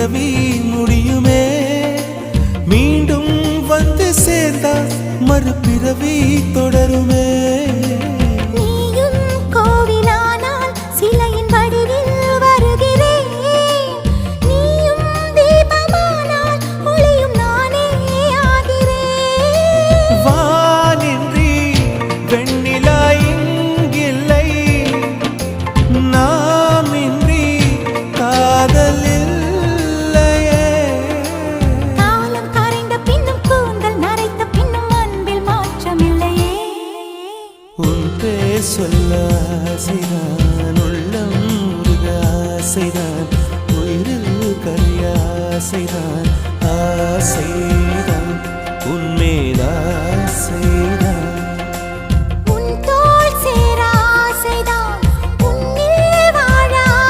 பிறவி முடியுமே மீண்டும் வந்து சேர்ந்தா மறுபிறவி தொடருமே சொல்ல ஆசைதான் உள்ளம் முருக ஆசைதான் உயிரில் கரிய ஆசைதான் ஆசை